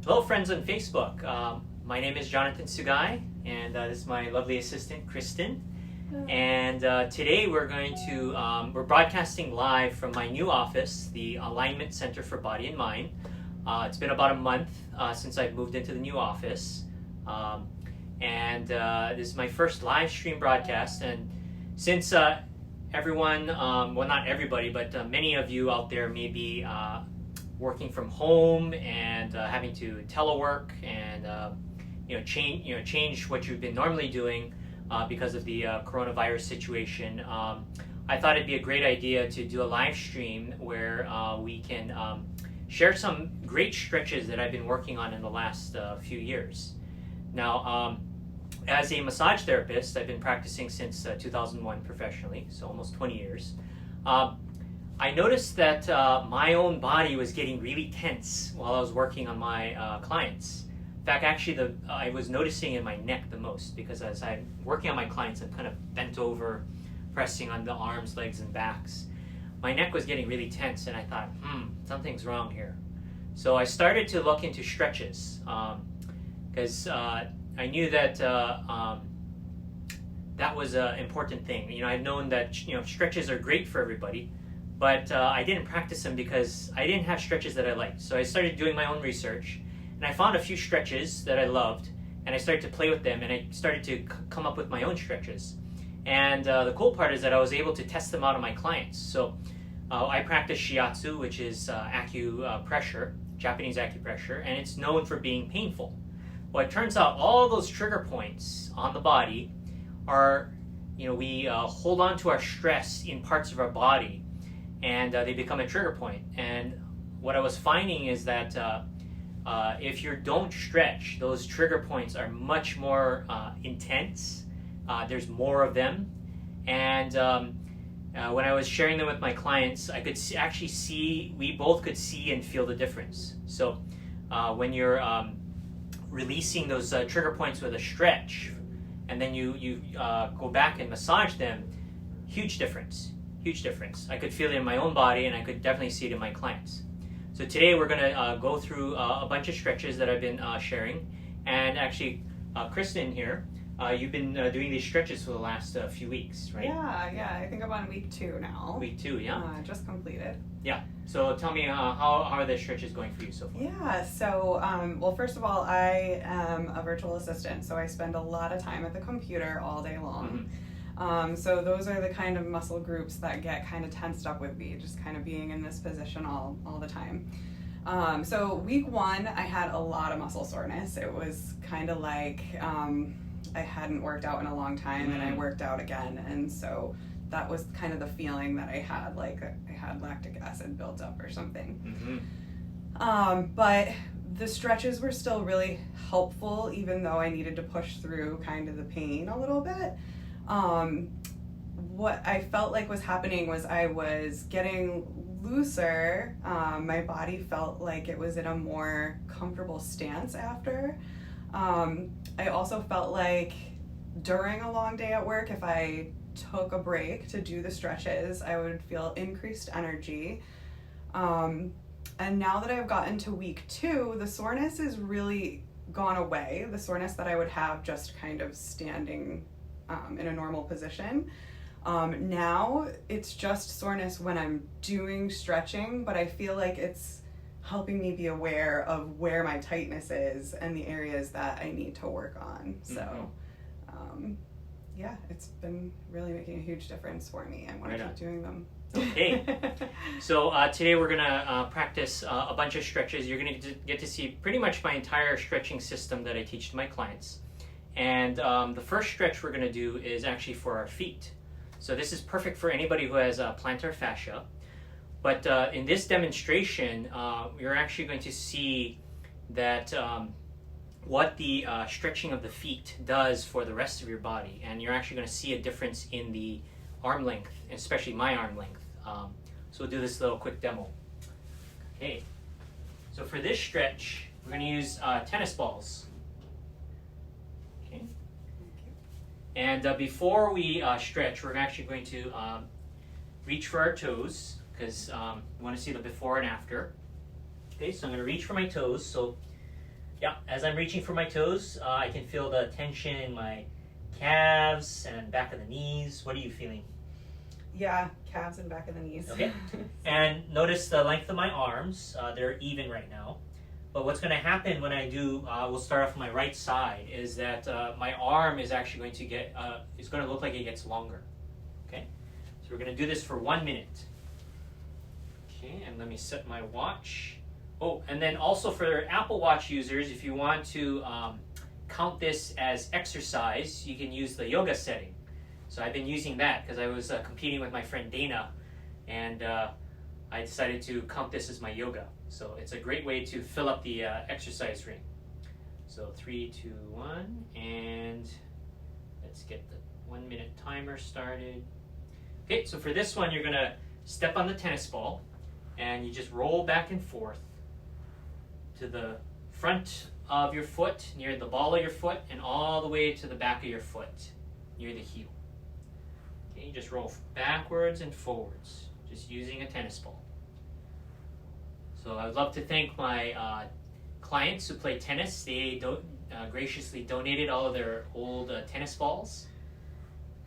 Hello friends on Facebook. My name is Jonathan Sugai, and this is my lovely assistant, Kristen. And today we're broadcasting live from my new office, the Alignment Center for Body and Mind. It's been about a month since I've moved into the new office. This is my first live stream broadcast. And since everyone, well not everybody, but many of you out there may be working from home and having to telework and change what you've been normally doing because of the coronavirus situation. I thought it'd be a great idea to do a live stream where we can share some great stretches that I've been working on in the last few years. Now, as a massage therapist, I've been practicing since 2001 professionally, so almost 20 years. I noticed that my own body was getting really tense while I was working on my clients. In fact, actually, I was noticing in my neck the most, because as I'm working on my clients, I'm kind of bent over, pressing on the arms, legs, and backs. My neck was getting really tense, and I thought, something's wrong here. So I started to look into stretches, because I knew that that was an important thing. I've known that stretches are great for everybody, but I didn't practice them because I didn't have stretches that I liked. So I started doing my own research, and I found a few stretches that I loved, and I started to play with them, and I started to come up with my own stretches. And the cool part is that I was able to test them out on my clients. So I practice shiatsu, which is acupressure, Japanese acupressure, and it's known for being painful. Well, it turns out all those trigger points on the body are, we hold on to our stress in parts of our body, and they become a trigger point. And what I was finding is that if you don't stretch, those trigger points are much more intense. There's more of them. And when I was sharing them with my clients, I could actually see, we both could see and feel the difference. So when you're releasing those trigger points with a stretch, and then you go back and massage them, huge difference. I could feel it in my own body, and I could definitely see it in my clients. So today we're going to go through a bunch of stretches that I've been sharing. And actually, Kristen here, you've been doing these stretches for the last few weeks, right? Yeah. I think I'm on week 2 now. Week 2, yeah? Just completed. Yeah. So tell me, how are the stretches going for you so far? Yeah, so, well, first of all, I am a virtual assistant, so I spend a lot of time at the computer all day long. Mm-hmm. So those are the kind of muscle groups that get kind of tensed up with me, just kind of being in this position all the time. So week 1, I had a lot of muscle soreness. It was kind of like I hadn't worked out in a long time, and I worked out again, and so that was kind of the feeling that I had, like I had lactic acid built up or something. Mm-hmm. But the stretches were still really helpful, even though I needed to push through kind of the pain a little bit. What I felt like was happening was I was getting looser. My body felt like it was in a more comfortable stance after. I also felt like during a long day at work, if I took a break to do the stretches, I would feel increased energy. And now that I've gotten to week 2, the soreness is really gone away. The soreness that I would have just kind of standing in a normal position. Now it's just soreness when I'm doing stretching, but I feel like it's helping me be aware of where my tightness is and the areas that I need to work on. So, yeah, it's been really making a huge difference for me. I want to keep doing them. Okay. So today we're going to practice a bunch of stretches. You're going to get to see pretty much my entire stretching system that I teach to my clients. And the first stretch we're going to do is actually for our feet. So this is perfect for anybody who has plantar fascia. But in this demonstration, you're actually going to see that what the stretching of the feet does for the rest of your body. And you're actually going to see a difference in the arm length, especially my arm length. So we'll do this little quick demo. Okay. So for this stretch, we're going to use tennis balls. Okay. And before we stretch, we're actually going to reach for our toes, because we want to see the before and after. Okay, so I'm going to reach for my toes. So Yeah, as I'm reaching for my toes, I can feel the tension in my calves and back of the knees. What are you feeling? Yeah, calves and back of the knees. Okay. And notice the length of my arms. They're even right now. But what's going to happen when I do, we'll start off on my right side, is that my arm is actually going to get, it's going to look like it gets longer. Okay? So we're going to do this for 1 minute. Okay, and let me set my watch. Oh, and then also for Apple Watch users, if you want to count this as exercise, you can use the yoga setting. So I've been using that because I was competing with my friend Dana, and I decided to count this as my yoga. So it's a great way to fill up the exercise ring. So 3, 2, 1, and let's get the 1 minute timer started. Okay, so for this one, you're going to step on the tennis ball, and you just roll back and forth to the front of your foot, near the ball of your foot, and all the way to the back of your foot, near the heel. Okay, you just roll backwards and forwards, just using a tennis ball. So I would love to thank my clients who play tennis. They graciously donated all of their old tennis balls.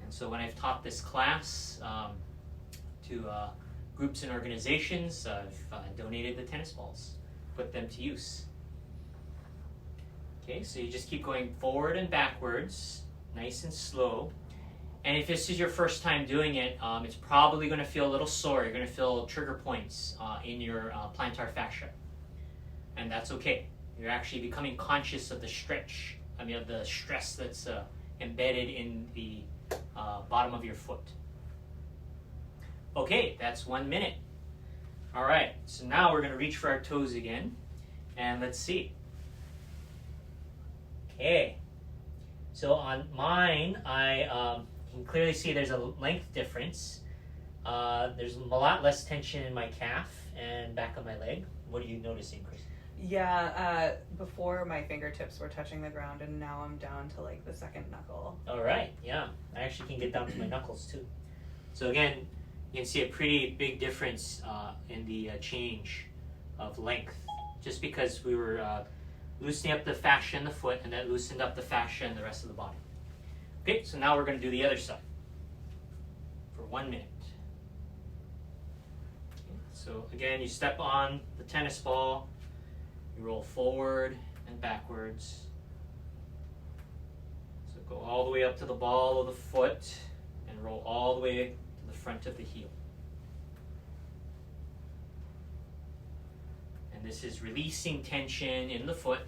And so when I've taught this class to groups and organizations, I've donated the tennis balls, put them to use. Okay, so you just keep going forward and backwards, nice and slow. And if this is your first time doing it, it's probably going to feel a little sore. You're going to feel trigger points in your plantar fascia. And that's okay. You're actually becoming conscious of the stretch, of the stress that's embedded in the bottom of your foot. Okay, that's 1 minute. All right, so now we're going to reach for our toes again. And let's see. Okay. So on mine, I can clearly see there's a length difference. There's a lot less tension in my calf and back of my leg. What are you noticing, Chris? Yeah, before my fingertips were touching the ground, and now I'm down to like the second knuckle. All right, yeah. I actually can get down to my knuckles too. So again, you can see a pretty big difference in the change of length, just because we were loosening up the fascia in the foot, and that loosened up the fascia in the rest of the body. Okay, so now we're going to do the other side for 1 minute. Okay, so again, you step on the tennis ball, you roll forward and backwards. So go all the way up to the ball of the foot and roll all the way to the front of the heel. And this is releasing tension in the foot.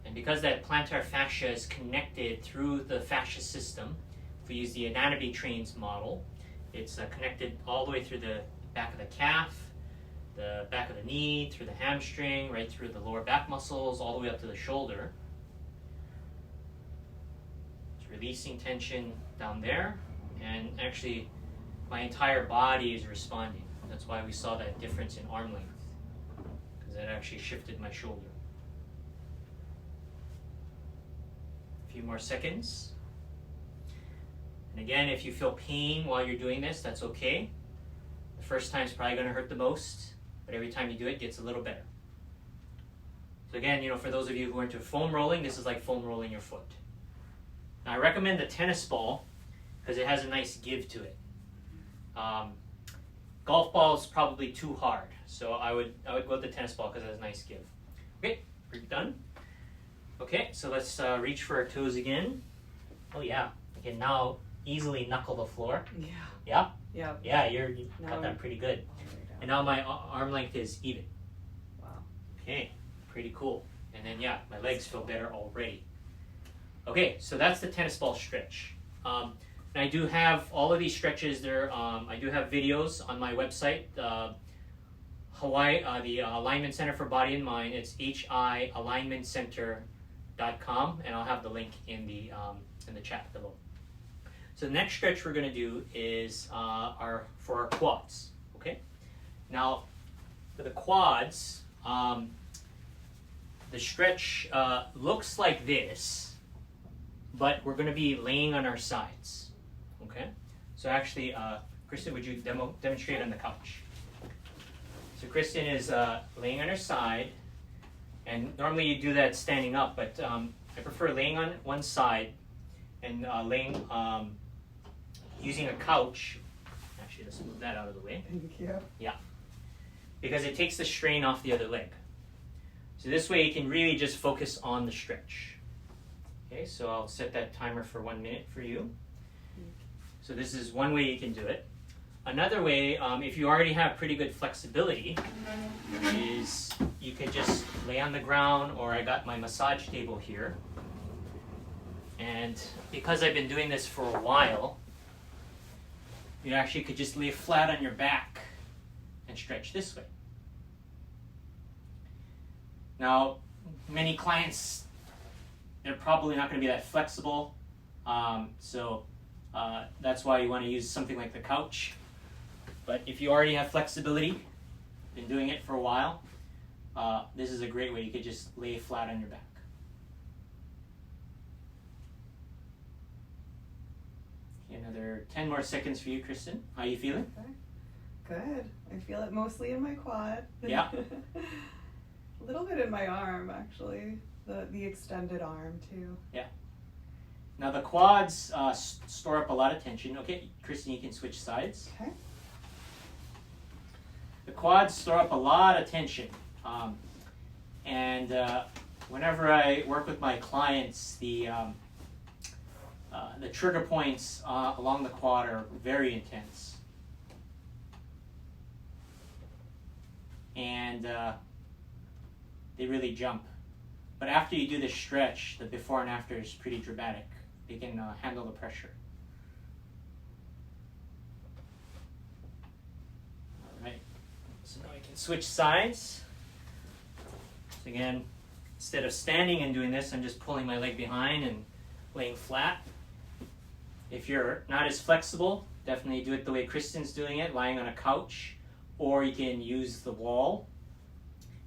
And because that plantar fascia is connected through the fascia system, if we use the anatomy trains model, it's connected all the way through the back of the calf, the back of the knee, through the hamstring, right through the lower back muscles, all the way up to the shoulder. It's releasing tension down there, and actually my entire body is responding. That's why we saw that difference in arm length, because that actually shifted my shoulder. Few more seconds. And again, if you feel pain while you're doing this, that's okay. The first time is probably going to hurt the most, but every time you do it, it gets a little better. So again, for those of you who are into foam rolling, this is like foam rolling your foot. Now I recommend the tennis ball because it has a nice give to it. Golf ball is probably too hard, so I would go with the tennis ball because it has a nice give. Okay, we're done. Okay, so let's reach for our toes again. Oh yeah, you can now easily knuckle the floor. Yeah. Yeah? Yeah. Yeah, you got that pretty good. And now my arm length is even. Wow. Okay, pretty cool. And then yeah, my legs feel better already. Okay, so that's the tennis ball stretch. And I do have all of these stretches there. I do have videos on my website, Hawaii, the Alignment Center for Body and Mind. It's HIAlignmentCenter.com, and I'll have the link in the chat below. So the next stretch we're going to do is for our quads. Okay. Now, for the quads, the stretch looks like this, but we're going to be laying on our sides. Okay. So actually, Kristen, would you demonstrate on the couch? So Kristen is laying on her side, And normally you do that standing up, but I prefer laying on one side and using a couch. Actually, let's move that out of the way. Thank you. Yeah, because it takes the strain off the other leg. So this way you can really just focus on the stretch. Okay, so I'll set that timer for 1 minute for you. So this is one way you can do it. Another way, if you already have pretty good flexibility, is you could just lay on the ground, or I got my massage table here. And because I've been doing this for a while, you actually could just lay flat on your back and stretch this way. Now, many clients, they're probably not going to be that flexible, so that's why you want to use something like the couch. But if you already have flexibility, been doing it for a while, this is a great way. You could just lay flat on your back. Okay, another 10 more seconds for you, Kristen. How are you feeling? Okay. Good. I feel it mostly in my quad. Yeah. A little bit in my arm, actually. The extended arm, too. Yeah. Now the quads store up a lot of tension. Okay, Kristen, you can switch sides. Okay. The quads store up a lot of tension. And whenever I work with my clients, the trigger points along the quad are very intense. And they really jump. But after you do this stretch, the before and after is pretty dramatic. They can handle the pressure. All right, so now I can switch sides. So again, instead of standing and doing this, I'm just pulling my leg behind and laying flat. If you're not as flexible, definitely do it the way Kristen's doing it, lying on a couch, or you can use the wall.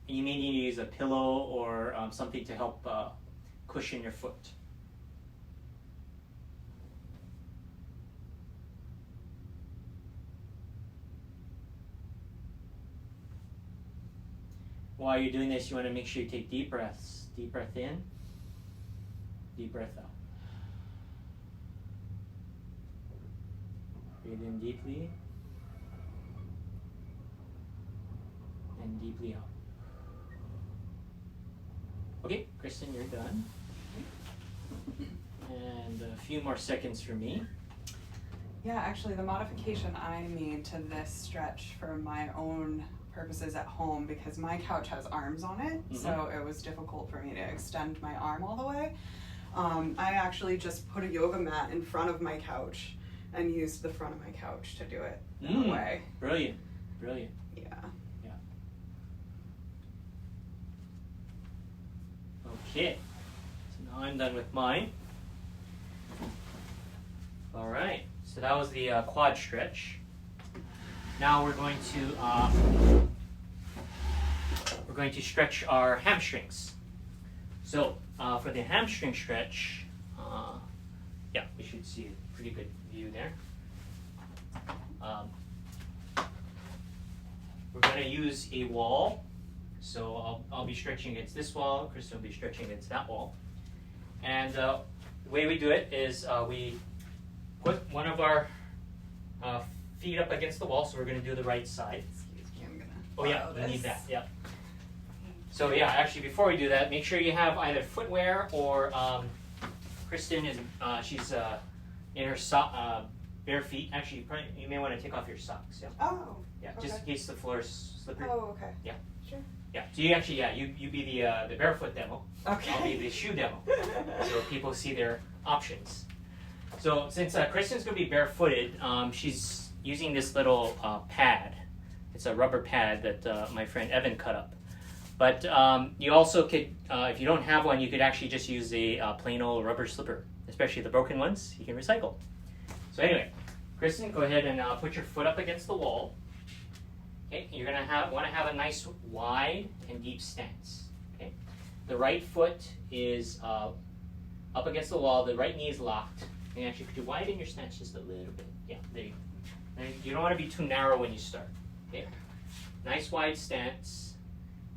And you may need to use a pillow or something to help cushion your foot. While you're doing this, you want to make sure you take deep breaths. Deep breath in, deep breath out. Breathe in deeply and deeply out. Okay, Kristen, you're done. And a few more seconds for me. Yeah, actually, the modification I made to this stretch for my own purposes at home, because my couch has arms on it, so it was difficult for me to extend my arm all the way. I actually just put a yoga mat in front of my couch and used the front of my couch to do it that way. Brilliant, brilliant. Yeah. Yeah. Okay, so now I'm done with mine. All right, so that was the quad stretch. Now we're going to stretch our hamstrings. So for the hamstring stretch, yeah, we should see a pretty good view there. We're going to use a wall. So I'll be stretching against this wall. Kristen will be stretching against that wall. And the way we do it is we put one of our feet up against the wall. So we're going to do the right side. Excuse me, I'm gonna. Oh yeah, we need that. Yeah. So yeah, actually, before we do that, make sure you have either footwear or Kristen is she's in her bare feet. Actually, you may want to take off your socks. Yeah. Oh. Yeah, okay. just in case the floor is slippery. Oh, okay. Yeah. Sure. Yeah. So you actually, you be the barefoot demo. Okay. I'll be the shoe demo, so people see their options. So since Kristen's gonna be barefooted, she's using this little pad. It's a rubber pad that my friend Evan cut up. But you also could, if you don't have one, you could actually just use a plain old rubber slipper, especially the broken ones you can recycle. So anyway, Kristen, go ahead and put your foot up against the wall. Okay, you're gonna want to have a nice wide and deep stance. Okay, the right foot is up against the wall. The right knee is locked. And actually, could you widen your stance just a little bit? Yeah, there you go. And you don't want to be too narrow when you start. Okay, nice wide stance.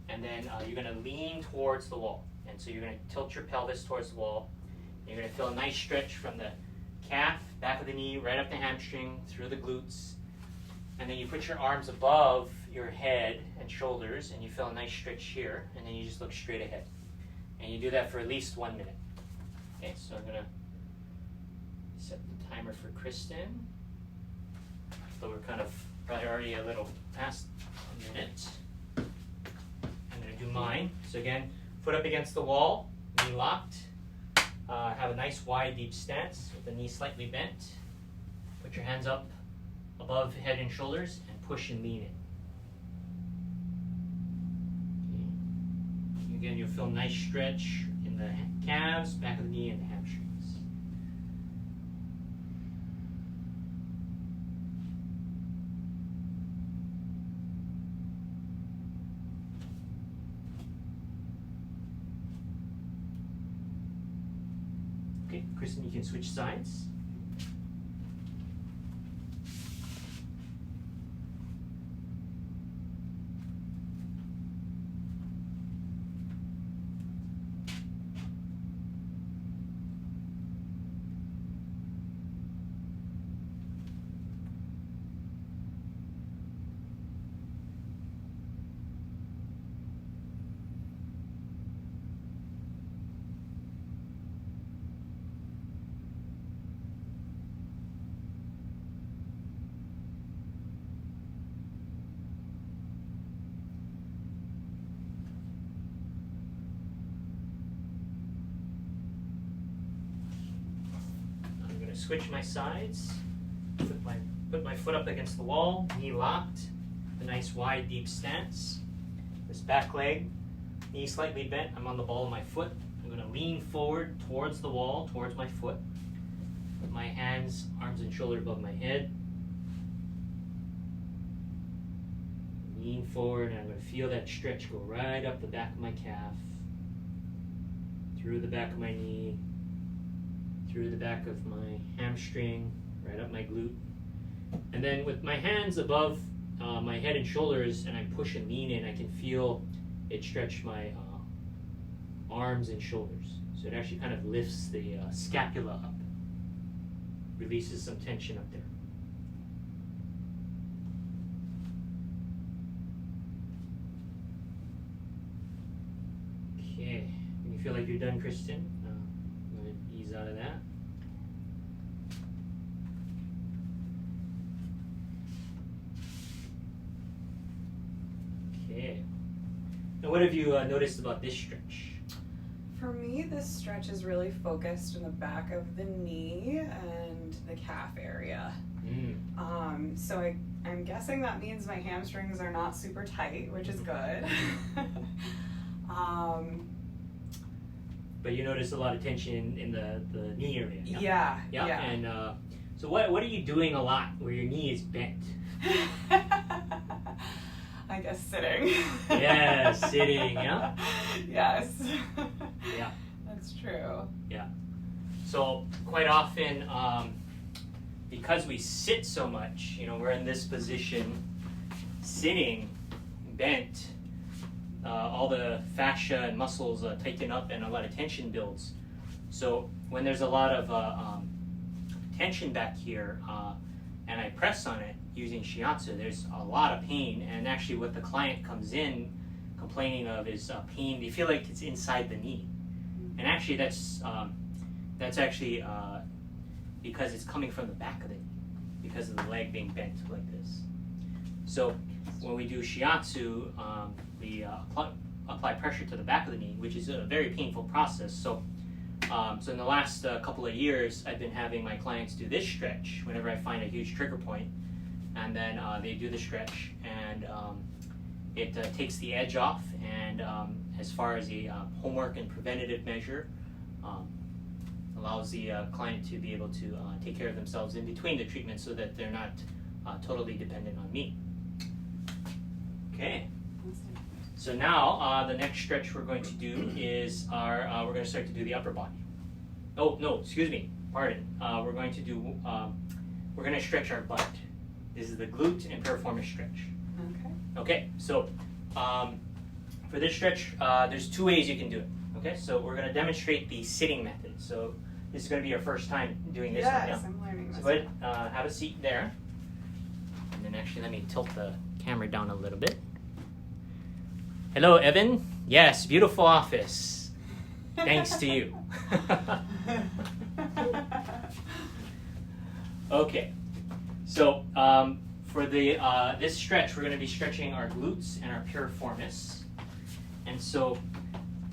and then you're going to lean towards the wall. And so you're going to tilt your pelvis towards the wall. You're going to feel a nice stretch from the calf, back of the knee, right up the hamstring, through the glutes. And then you put your arms above your head and shoulders, and you feel a nice stretch here, and then you just look straight ahead. And you do that for at least 1 minute. Okay, so I'm going to set the timer for Kristen. So we're kind of probably already a little past a minute. I'm going to do mine. So again, foot up against the wall, knee locked. Have a nice wide, deep stance with the knee slightly bent. Put your hands up above head and shoulders and push and lean in. Okay. Again, you'll feel a nice stretch in the calves, back of the knee, and the hamstrings. Okay, Kristen, you can switch sides. Switch my sides, put my foot up against the wall, knee locked, a nice wide deep stance. This back leg, knee slightly bent, I'm on the ball of my foot. I'm going to lean forward towards the wall, towards my foot. Put my hands, arms and shoulders above my head. Lean forward, and I'm going to feel that stretch go right up the back of my calf, through the back of my knee, through the back of my hamstring, right up my glute. And then with my hands above my head and shoulders, and I push and lean in, I can feel it stretch my arms and shoulders. So it actually kind of lifts the scapula up, releases some tension up there. Okay, when you feel like you're done, Kristen, I'm going to ease out of that. Okay. Now, what have you noticed about this stretch? For me, this stretch is really focused in the back of the knee and the calf area. So I'm guessing that means my hamstrings are not super tight, which is good. But you notice a lot of tension in the knee area. Yeah. And so what are you doing a lot where your knee is bent? I guess sitting. Yeah, sitting, yeah? Yes. Yeah. That's true. Yeah. So quite often, because we sit so much, we're in this position, sitting, bent, all the fascia and muscles tighten up and a lot of tension builds. So when there's a lot of tension back here and I press on it using shiatsu, there's a lot of pain. And actually what the client comes in complaining of is pain. They feel like it's inside the knee. And actually that's actually because it's coming from the back of the knee because of the leg being bent like this. So when we do shiatsu, we apply pressure to the back of the knee, which is a very painful process. So in the last couple of years, I've been having my clients do this stretch whenever I find a huge trigger point, and then they do the stretch, and it takes the edge off, and as far as a homework and preventative measure, allows the client to be able to take care of themselves in between the treatments so that they're not totally dependent on me. Okay. So now the next stretch we're going to do is we're going to start to do the upper body. Oh no, excuse me, pardon. We're going to stretch our butt. This is the glute and piriformis stretch. Okay. Okay, so for For this stretch, there's two ways you can do it. Okay, so we're going to demonstrate the sitting method. So this is going to be your first time doing this one. Yes, Yeah? I'm learning this. So go ahead, have a seat there. And then actually let me tilt the camera down a little bit. Hello, Evan. Yes, beautiful office. Thanks to you. Okay, so for the this stretch, we're going to be stretching our glutes and our piriformis. And so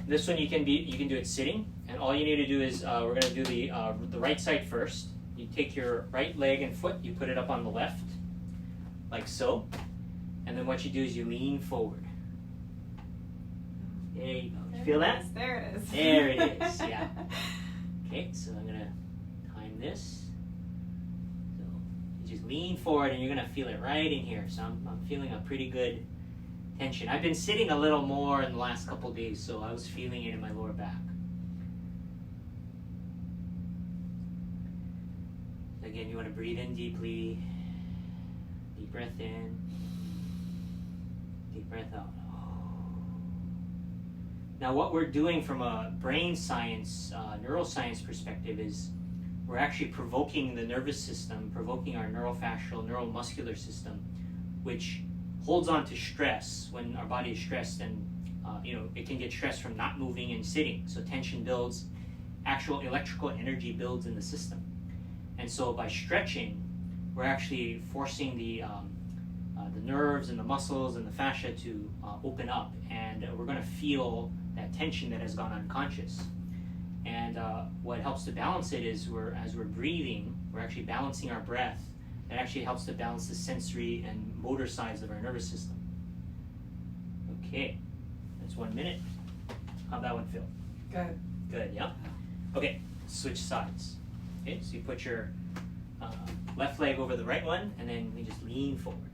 this one you can do it sitting, and all you need to do is we're going to do the right side first. You take your right leg and foot, you put it up on the left, like so, and then what you do is you lean forward. There you go. You feel that? There it is. There it is. Yeah. Okay, so I'm gonna time this. So you just lean forward, and you're gonna feel it right in here. So I'm feeling a pretty good tension. I've been sitting a little more in the last couple of days, so I was feeling it in my lower back. Again, you want to breathe in deeply. Deep breath in. Deep breath out. Now, what we're doing from a brain science, neuroscience perspective is we're actually provoking the nervous system, provoking our neurofascial, neuromuscular system, which holds on to stress. When our body is stressed, and it can get stressed from not moving and sitting. So tension builds, actual electrical energy builds in the system. And so by stretching, we're actually forcing the nerves and the muscles and the fascia to open up, and we're going to feel that tension that has gone unconscious. And what helps to balance it is as we're breathing, we're actually balancing our breath. That actually helps to balance the sensory and motor sides of our nervous system. Okay, that's 1 minute. How'd that one feel? Good. Good, yeah? Okay, switch sides. Okay, so you put your left leg over the right one, and then we just lean forward.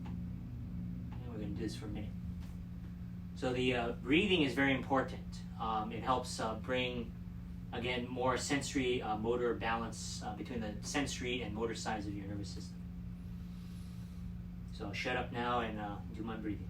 And we're going to do this for a minute. So the breathing is very important. It helps bring, again, more sensory motor balance between the sensory and motor sides of your nervous system. So I'll shut up now and do my breathing.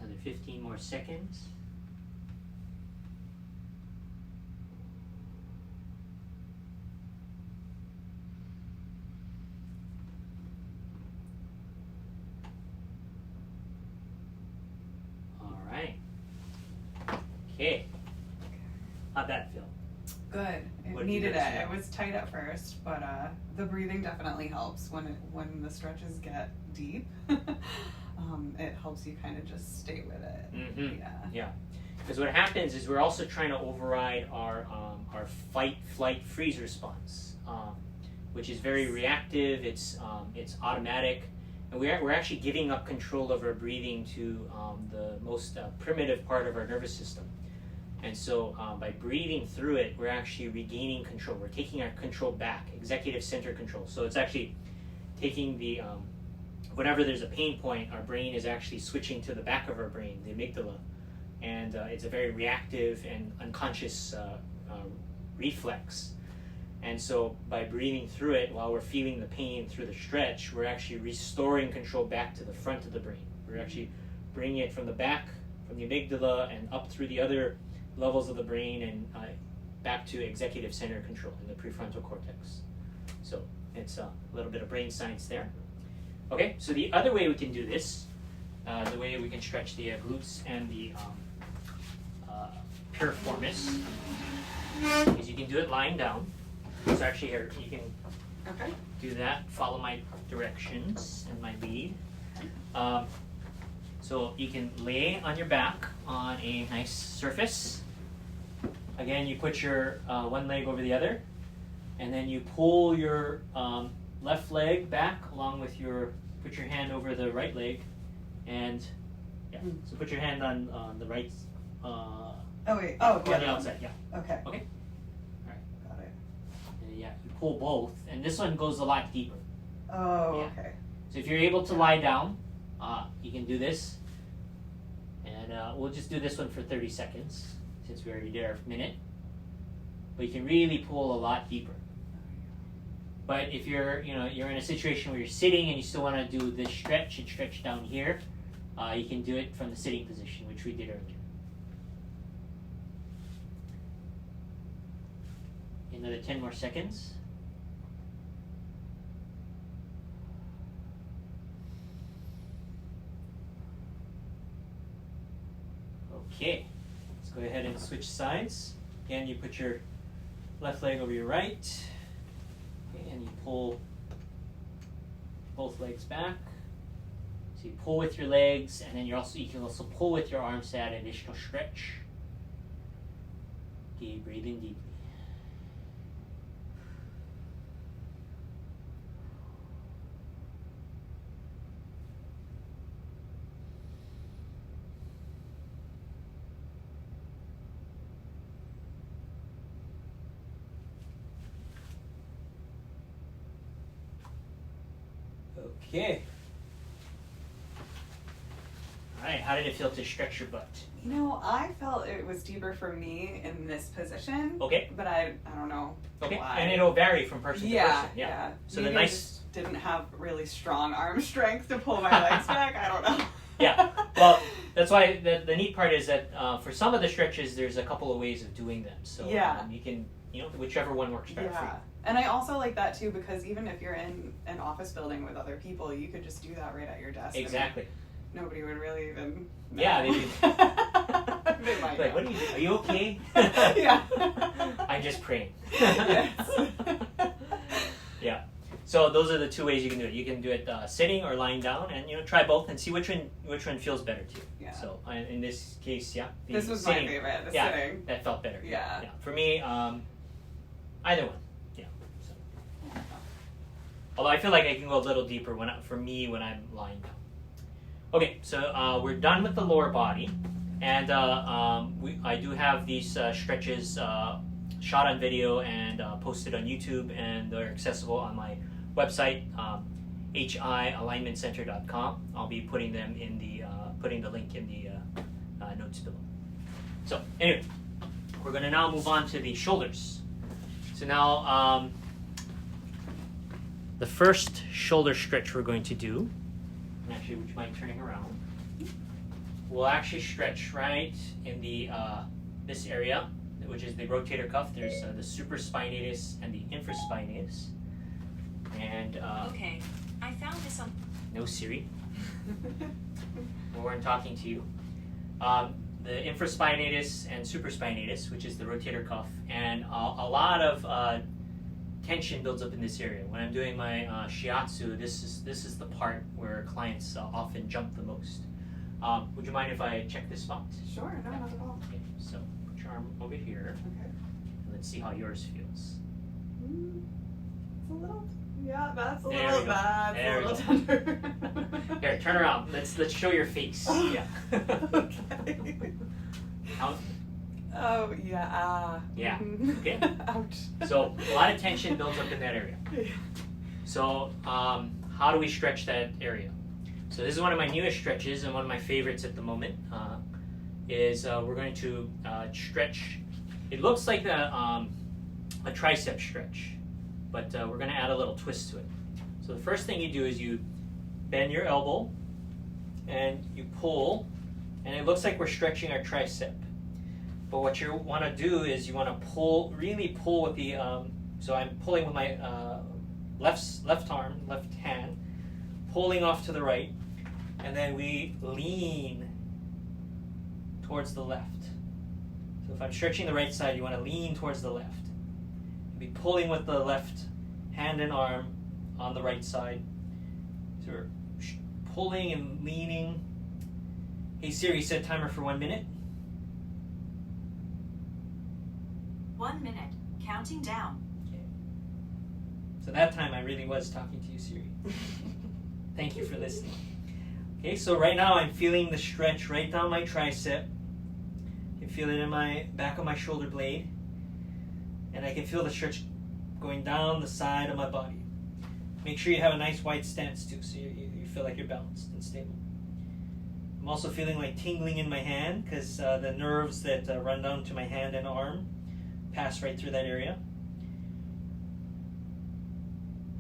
Another 15 more seconds. All right. Okay. How'd that feel? Good. It needed it. It was tight at first, but the breathing definitely helps when the stretches get deep. It helps you kind of just stay with it. Mm-hmm. Yeah. Yeah. Because what happens is we're also trying to override our fight, flight, freeze response, which is very reactive. It's automatic, and we're actually giving up control of our breathing to the most primitive part of our nervous system. And so by breathing through it, we're actually regaining control. We're taking our control back, executive center control. So it's actually taking the whenever there's a pain point, our brain is actually switching to the back of our brain, the amygdala. And it's a very reactive and unconscious reflex. And so by breathing through it while we're feeling the pain through the stretch, we're actually restoring control back to the front of the brain. We're actually bringing it from the back, from the amygdala, and up through the other levels of the brain and back to executive center control in the prefrontal cortex. So it's a little bit of brain science there. Okay, so the other way we can do this, the way we can stretch the glutes and the piriformis, is you can do it lying down. So actually here, you can do that, follow my directions and my lead. So you can lay on your back on a nice surface. Again, you put your one leg over the other, and then you pull your left leg back along with put your hand over the right leg, and Yeah. So put your hand on the right. Oh wait. Oh On the outside. Yeah. Okay. Okay. All right. Got it. And yeah. You pull both, and this one goes a lot deeper. Oh, Yeah. okay. So if you're able to lie down, you can do this, and we'll just do this one for 30 seconds since we already did our minute. But you can really pull a lot deeper. But if you're in a situation where you're sitting and you still want to do this stretch and stretch down here, you can do it from the sitting position, which we did earlier. Another 10 more seconds. Okay, let's go ahead and switch sides. Again, you put your left leg over your right. Okay, and you pull both legs back. So you pull with your legs, and then you can also pull with your arms to add additional stretch. Okay, breathe in deeply. Okay. All right, how did it feel to stretch your butt? You know, I felt it was deeper for me in this position. Okay. But I don't know Okay, why. and it'll vary from person to person. Yeah. So Maybe the I nice. just didn't have really strong arm strength to pull my legs back. I don't know. Yeah. Well, that's why the neat part is that for some of the stretches, there's a couple of ways of doing them. So Yeah. you can, whichever one works better for you. Yeah. And I also like that too because even if you're in an office building with other people, you could just do that right at your desk. Exactly. And nobody would really even know. Yeah, they do. They might Like, know. what are you doing? Are you okay? Yeah. I'm just praying. Yes. Yeah. So those are the two ways you can do it. You can do it sitting or lying down, and try both and see which one feels better to you. Yeah. So in this case, yeah. the This was sitting, my favorite, the yeah, sitting. that felt better. Yeah. For me, either one. Yeah. So. Although I feel like I can go a little deeper when I'm lying down. Okay, so we're done with the lower body, and I do have these stretches shot on video and posted on YouTube, and they're accessible on my website, hialignmentcenter.com. I'll be putting them in putting the link in the notes below. So anyway, we're going to now move on to the shoulders. So now the first shoulder stretch we're going to do. Actually, would you mind turning around? We'll actually stretch right in the this area, which is the rotator cuff. There's the supraspinatus and the infraspinatus. And okay, I found this on. No, Siri. We weren't talking to you. The infraspinatus and supraspinatus, which is the rotator cuff, and a lot of tension builds up in this area. When I'm doing my shiatsu, this is the part where clients often jump the most. Would you mind if I check this spot? Sure, no, not at all. Okay, so put your arm over here, Okay. and let's see how yours feels. It's a little, that's a There little we go. bad. There It's we a little tender. Here, turn around. Let's show your face. Yeah. Okay. How- Oh, yeah. Yeah. Mhm. Okay. Ouch. So a lot of tension builds up in that area. So how do we stretch that area? So this is one of my newest stretches and one of my favorites at the moment. We're going to stretch. It looks like a tricep stretch, but we're going to add a little twist to it. So the first thing you do is you bend your elbow and you pull, and it looks like we're stretching our tricep. But what you want to do is you want to really pull with the. So I'm pulling with my left hand, pulling off to the right, and then we lean towards the left. So if I'm stretching the right side, you want to lean towards the left. Be pulling with the left hand and arm on the right side. So we're pulling and leaning. Hey Siri, set timer for 1 minute. 1 minute, counting down. Okay. So that time I really was talking to you, Siri. Thank you for listening. Okay, so right now I'm feeling the stretch right down my tricep. I can feel it in my back of my shoulder blade. And I can feel the stretch going down the side of my body. Make sure you have a nice wide stance too, so you feel like you're balanced and stable. I'm also feeling like tingling in my hand because the nerves that run down to my hand and arm pass right through that area.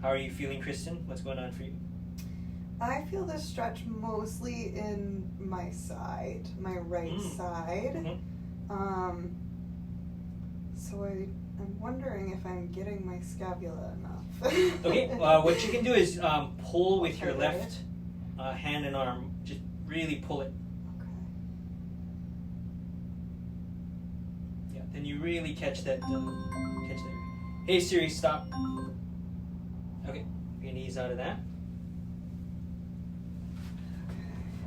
How are you feeling, Kristen? What's going on for you? I feel the stretch mostly in my side, my right side. Mm-hmm. So I'm wondering if I'm getting my scapula enough. Okay, what you can do is pull with your left hand and arm. Just really pull it. Okay. Yeah, then you really catch that. Hey Siri, stop. Okay, you can ease out of that.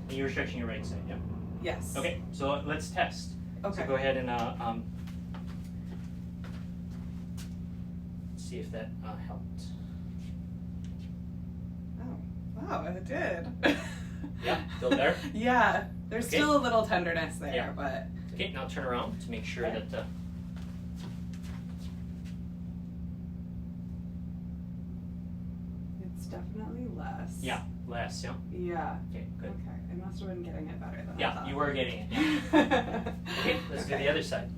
And you were stretching your right side, yeah? Yes. Okay, so let's test. Okay. So go ahead and see if that helped. Oh, wow, it did. Yeah, feel better? Yeah, there's Okay. still a little tenderness there, Yeah. but Okay, now turn around to make sure Okay. that it's definitely less. yeah, less, yeah? Yeah. Okay, good. Okay, I must have been getting it better than I Yeah, thought. you were getting it. Yeah. Okay, let's do Okay. the other side.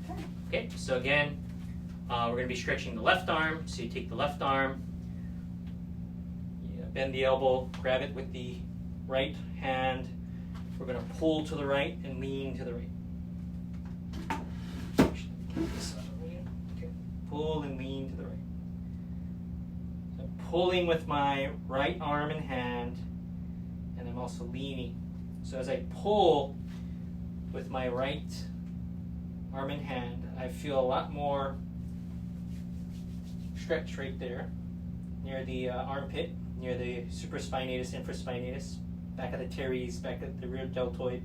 Okay. Okay, so again, we're going to be stretching the left arm. So you take the left arm, bend the elbow, grab it with the right hand. We're going to pull to the right and lean to the right. Okay. Pull and lean to the right. So I'm pulling with my right arm and hand, and I'm also leaning. So as I pull with my right arm and hand, I feel a lot more stretch right there near the armpit, near the supraspinatus, infraspinatus, back of the teres, back of the rear deltoid.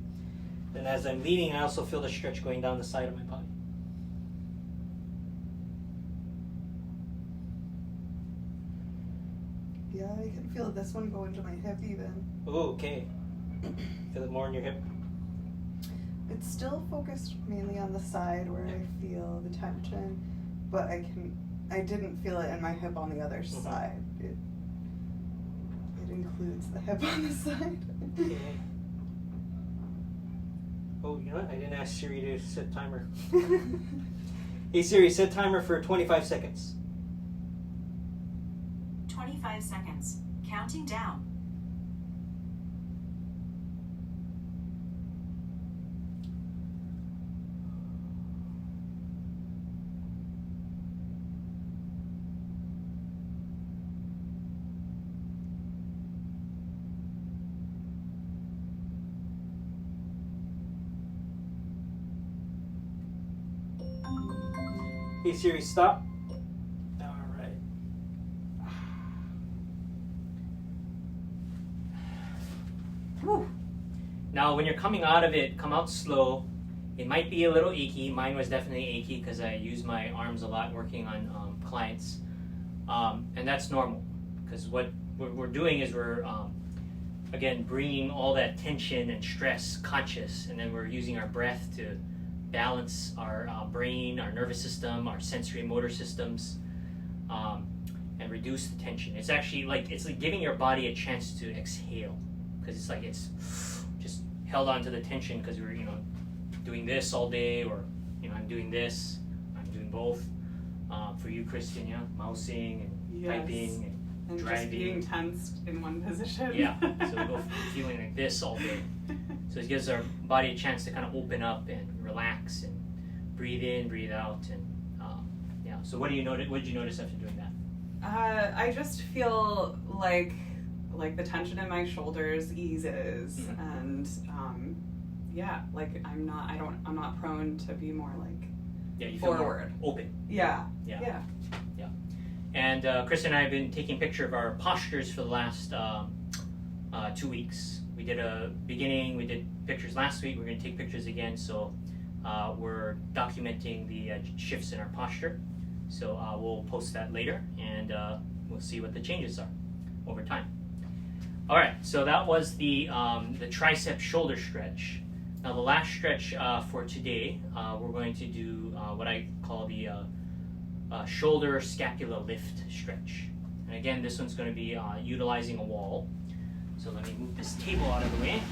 Then as I'm leaning, I also feel the stretch going down the side of my body. Yeah, I can feel this one go into my hip even. Oh, okay. Feel it more in your hip. It's still focused mainly on the side where I feel the tension, but I didn't feel it in my hip on the other side. It includes the hip on the side. Okay. Oh, you know what? I didn't ask Siri to set timer. Hey Siri, set timer for 25 seconds. 25 seconds. Counting down. Hey Siri, stop. All right. Whew. Now, when you're coming out of it, come out slow. It might be a little achy. Mine was definitely achy because I use my arms a lot working on clients, and that's normal. Because what we're doing is we're again bringing all that tension and stress conscious, and then we're using our breath to balance our brain, our nervous system, our sensory motor systems, and reduce the tension. It's actually like giving your body a chance to exhale, because it's just held on to the tension because we're doing this all day, or I'm doing this, I'm doing both. For you, Kristen, mousing and Yes. typing and And driving. just being tensed in one position. Yeah, so we go feeling like this all day. So it gives our body a chance to kind of open up and relax and breathe in, breathe out, and yeah. So what did you notice after doing that? I just feel like the tension in my shoulders eases, and yeah, like I'm not prone to be more like Yeah, you feel more forward. open. Yeah. Yeah. Yeah. And Chris and I have been taking picture of our postures for the last 2 weeks. We did a beginning, we did pictures last week, we're going to take pictures again, so we're documenting the shifts in our posture. So we'll post that later, and we'll see what the changes are over time. All right, so that was the tricep shoulder stretch. Now the last stretch for today, we're going to do what I call the shoulder scapula lift stretch. And again, this one's going to be utilizing a wall. So let me move this table out of the way.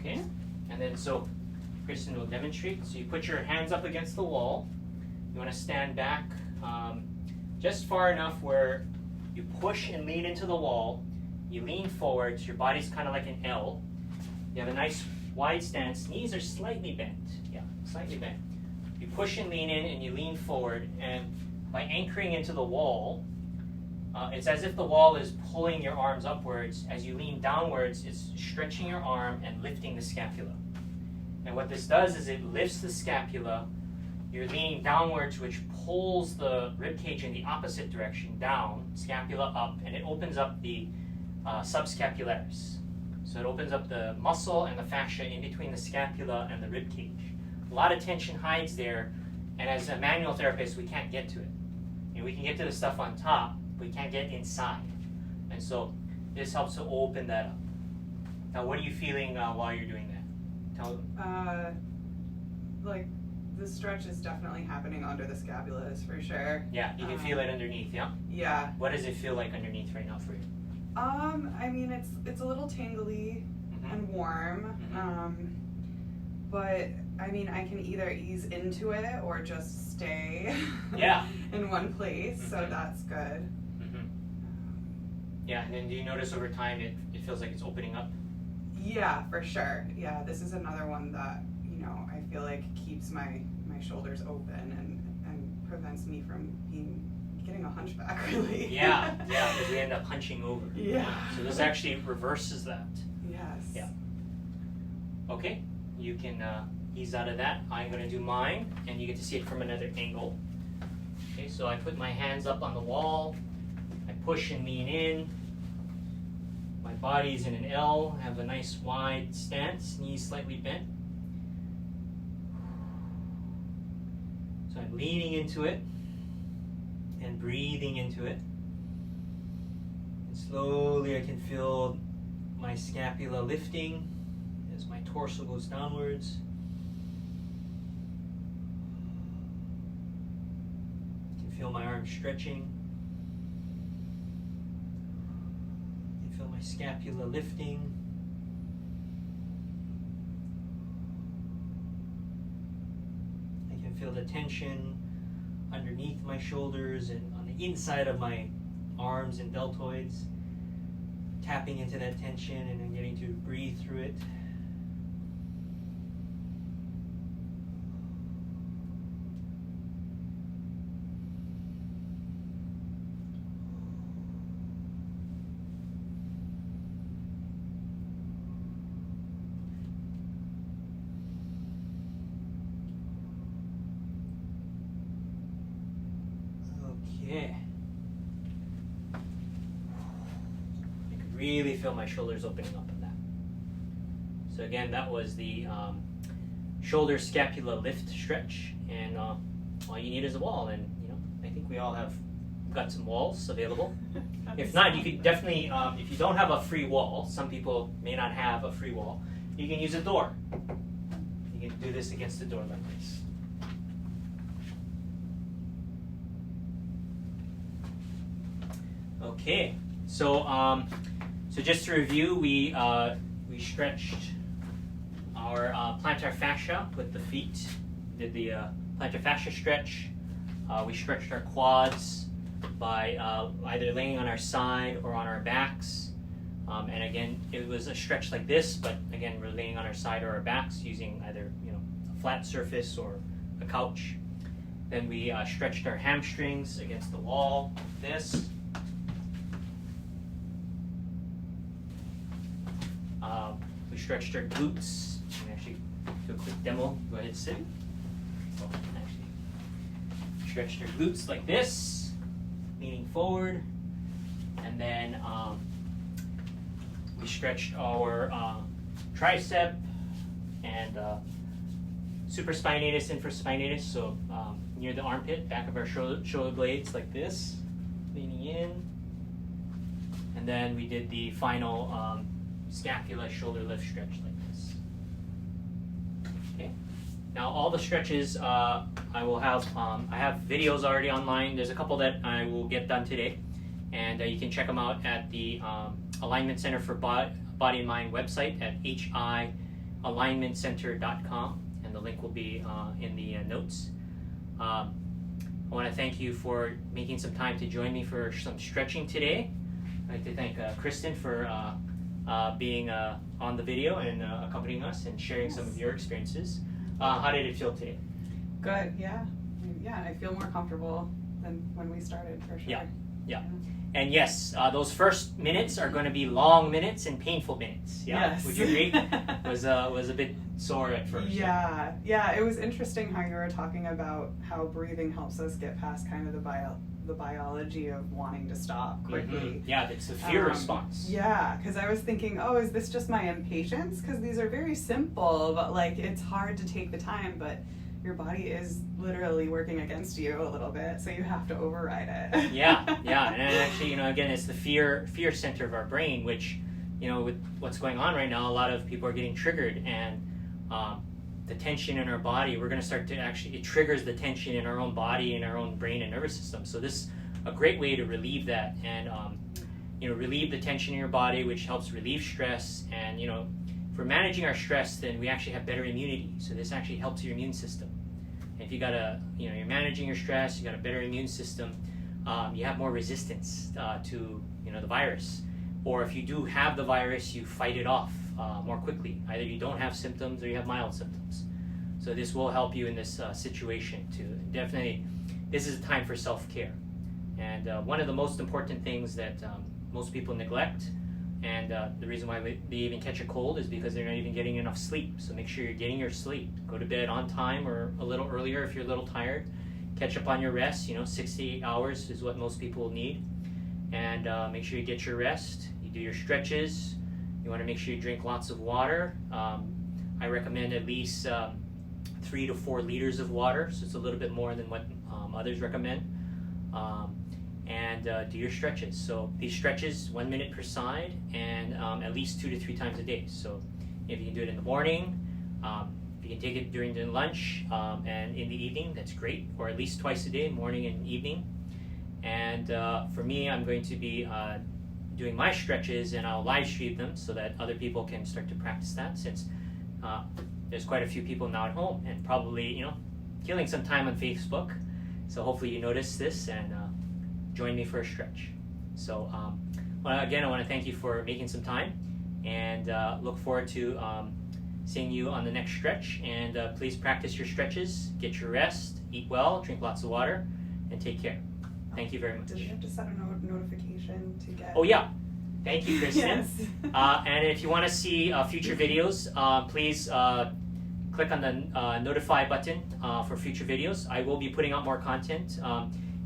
Okay, and then so Kristen will demonstrate. So you put your hands up against the wall. You want to stand back just far enough where you push and lean into the wall. You lean forward, so your body's kind of like an L. You have a nice wide stance. Knees are slightly bent. Yeah, slightly bent. You push and lean in, and you lean forward. And by anchoring into the wall, it's as if the wall is pulling your arms upwards. As you lean downwards, it's stretching your arm and lifting the scapula. And what this does is it lifts the scapula. You're leaning downwards, which pulls the ribcage in the opposite direction, down, scapula up, and it opens up the subscapularis. So it opens up the muscle and the fascia in between the scapula and the ribcage. A lot of tension hides there, and as a manual therapist, we can't get to it. We can get to the stuff on top, but we can't get inside. And so this helps to open that up. Now, what are you feeling while you're doing that? Tell them. Like, the stretch is definitely happening under the scapulas for sure. Yeah, you can feel it underneath, yeah? Yeah. What does it feel like underneath right now for you? I mean, it's a little tingly and warm. But I mean, I can either ease into it or just stay in one place, so that's good. Yeah, and then do you notice over time it feels like it's opening up? Yeah, for sure. Yeah, this is another one that, I feel like keeps my shoulders open and prevents me from getting a hunchback, really. Yeah, because we end up hunching over. Yeah. So this actually reverses that. Yes. Yeah. Okay, you can ease out of that. I'm going to do mine, and you get to see it from another angle. Okay, so I put my hands up on the wall. I push and lean in. My body's in an L. I have a nice wide stance, knees slightly bent. So I'm leaning into it and breathing into it. And slowly I can feel my scapula lifting as my torso goes downwards. I can feel my arms stretching. I can feel my scapula lifting. Feel the tension underneath my shoulders and on the inside of my arms and deltoids, tapping into that tension and then getting to breathe through it. Okay. I can really feel my shoulders opening up in that. So again, that was the shoulder scapula lift stretch, and all you need is a wall. And I think we all have got some walls available. If not, you could definitely, if you don't have a free wall, some people may not have a free wall, you can use a door. You can do this against the door like this. Okay, so just to review, we stretched our plantar fascia with the feet. Did the plantar fascia stretch. We stretched our quads by either laying on our side or on our backs. And again, it was a stretch like this, but again, we're laying on our side or our backs using either a flat surface or a couch. Then we stretched our hamstrings against the wall, like this. We stretched our glutes. I'm going to actually do a quick demo. Go ahead and sit. So actually stretched our glutes like this, leaning forward. And then we stretched our tricep and supraspinatus, infraspinatus, so near the armpit, back of our shoulder blades like this, leaning in. And then we did the final scapula shoulder lift stretch like this. Okay. Now all the stretches I will have, I have videos already online. There's a couple that I will get done today. And you can check them out at the Alignment Center for Body and Mind website at hialignmentcenter.com. And the link will be in the notes. I want to thank you for making some time to join me for some stretching today. I'd like to thank Kristen for being on the video and accompanying us and sharing some of your experiences. How did it feel today? Good, yeah. Yeah, I feel more comfortable than when we started, for sure. Yeah. And yes, those first minutes are going to be long minutes and painful minutes. Yeah? Yes. Would you agree? was a bit sore at first. Yeah, it was interesting how you were talking about how breathing helps us get past kind of the biology of wanting to stop quickly. Mm-hmm. Yeah, it's a fear response. Yeah, because I was thinking, oh, is this just my impatience? Because these are very simple, but like it's hard to take the time, but your body is literally working against you a little bit, so you have to override it. yeah, and actually, again, it's the fear center of our brain, which, with what's going on right now, a lot of people are getting triggered, and the tension in our body, we're going to start to it triggers the tension in our own body, in our own brain and nervous system. So this is a great way to relieve that, and relieve the tension in your body, which helps relieve stress, and if we're managing our stress, then we actually have better immunity. So this actually helps your immune system. If you got you're managing your stress, you got a better immune system, you have more resistance to, the virus. Or if you do have the virus, you fight it off more quickly. Either you don't have symptoms or you have mild symptoms. So this will help you in this situation too. Definitely, this is a time for self-care. And one of the most important things that most people neglect, and the reason why they even catch a cold is because they're not even getting enough sleep. So make sure you're getting your sleep. Go to bed on time or a little earlier if you're a little tired. Catch up on your rest. 6 to 8 hours is what most people need. And make sure you get your rest. You do your stretches. You want to make sure you drink lots of water. I recommend at least 3 to 4 liters of water. So it's a little bit more than what others recommend. And do your stretches. So these stretches, 1 minute per side, and at least 2 to 3 times a day. So if you can do it in the morning, if you can take it during the lunch and in the evening, that's great. Or at least twice a day, morning and evening. And for me, I'm going to be doing my stretches, and I'll live stream them so that other people can start to practice that, since there's quite a few people now at home and probably, killing some time on Facebook. So hopefully you notice this and join me for a stretch. So again, I want to thank you for making some time, and look forward to seeing you on the next stretch. And please practice your stretches, get your rest, eat well, drink lots of water, and take care. Thank you very much. Did you have to set a notification to get... Oh yeah, thank you, Kristen. Yes. And if you want to see future videos, please click on the notify button for future videos. I will be putting out more content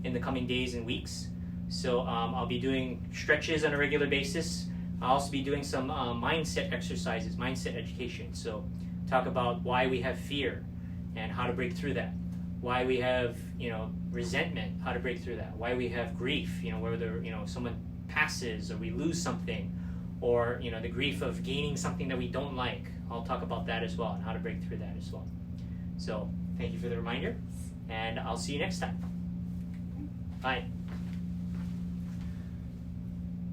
in the coming days and weeks. So I'll be doing stretches on a regular basis. I'll also be doing some mindset exercises, mindset education. So talk about why we have fear and how to break through that. Why we have, resentment, how to break through that. Why we have grief, whether, someone passes or we lose something, or, the grief of gaining something that we don't like. I'll talk about that as well and how to break through that as well. So thank you for the reminder, and I'll see you next time. Bye.